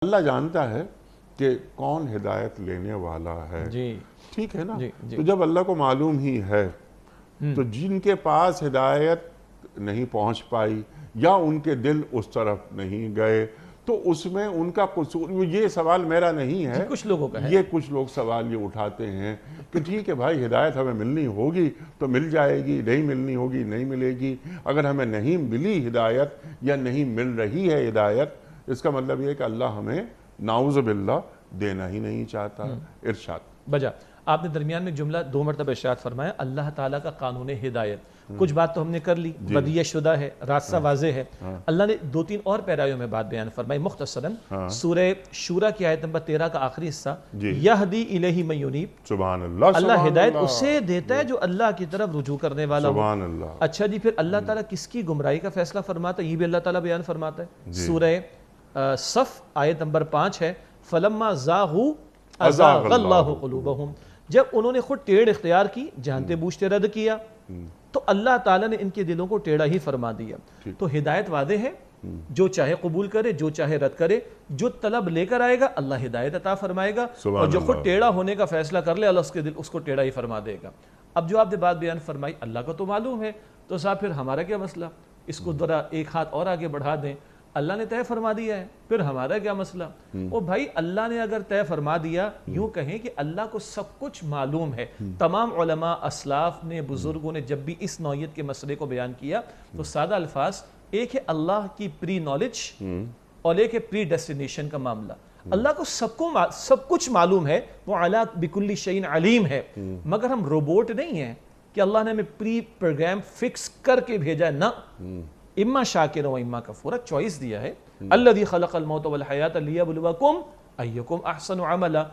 اللہ جانتا ہے کہ کون ہدایت لینے والا ہے. جی ٹھیک ہے نا. جی تو جب اللہ کو معلوم ہی ہے تو جن کے پاس ہدایت نہیں پہنچ پائی یا ان کے دل اس طرف نہیں گئے تو اس میں ان کا قصور. یہ سوال میرا نہیں ہے, کچھ لوگوں کا ہے. یہ کچھ لوگ سوال یہ اٹھاتے ہیں کہ ٹھیک ہے بھائی, ہدایت ہمیں ملنی ہوگی تو مل جائے گی, نہیں ملنی ہوگی نہیں ملے گی. اگر ہمیں نہیں ملی ہدایت یا نہیں مل رہی ہے ہدایت, اس کا مطلب یہ ہے کہ اللہ ہمیں نعوذ باللہ دینا ہی نہیں چاہتا. ارشاد بجا آپ نے درمیان میں جملہ 2 مرتبہ ارشاد فرمایا اللہ تعالیٰ کا قانون ہدایت. کچھ بات تو ہم نے کر لی, بدیع شدہ ہے, راستہ واضح ہے. اللہ نے 2-3 اور پیرایوں میں بات بیان فرمائی مختصراً. سورہ شورى کی آیت نمبر 13 کا آخری حصہ, یہدی الیہ من ینیب. سبحان اللہ. اللہ ہدایت اسے دیتا ہے جو اللہ کی طرف رجوع کرنے والا ہو. سبحان اللہ. اچھا جی, پھر اللہ تعالیٰ کس کی گمراہی کا فیصلہ فرماتا ہے یہ بھی اللہ تعالیٰ بیان فرماتا ہے. سورہ صف آیت نمبر 5 ہے, فلما زاغوا ازاغ اللہ قلوبہم. جب انہوں نے خود ٹیڑھ اختیار کی, جانتے بوجھتے رد کیا, تو اللہ تعالیٰ نے ان کے دلوں کو ٹیڑھا ہی فرما دیا. تو ہدایت واضح ہے, جو چاہے قبول کرے, جو چاہے رد کرے. جو طلب لے کر آئے گا اللہ ہدایت عطا فرمائے گا, اور جو خود ٹیڑھا ہونے کا فیصلہ کر لے اللہ اس کے دل اس کو ٹیڑھا ہی فرما دے گا. اب جو آپ نے بات بیان فرمائی اللہ کا تو معلوم ہے, تو صاحب پھر ہمارا کیا مسئلہ؟ اس کو ذرا ایک ہاتھ اور آگے بڑھا دیں. اللہ نے طے فرما دیا ہے, پھر ہمارا کیا مسئلہ؟ او بھائی, اللہ نے اگر طے فرما دیا, یوں کہیں کہ اللہ کو سب کچھ معلوم ہے. تمام علماء اسلاف نے, بزرگوں نے جب بھی اس نوعیت کے مسئلے کو بیان کیا تو سادہ الفاظ, ایک ہے اللہ کی پری نالج اور ایک ہے پری ڈیسٹینیشن کا معاملہ. اللہ کو سب کچھ معلوم ہے, وہ علی بکل شیء علیم ہے, مگر ہم روبوٹ نہیں ہیں کہ اللہ نے ہمیں پری پروگرام فکس کر کے بھیجا ہے. نہ, اما شاکر و اما کفورا, چوائس دیا ہے. الذی خلق الموت والحیات لیبلوکم ایکم احسن عملا.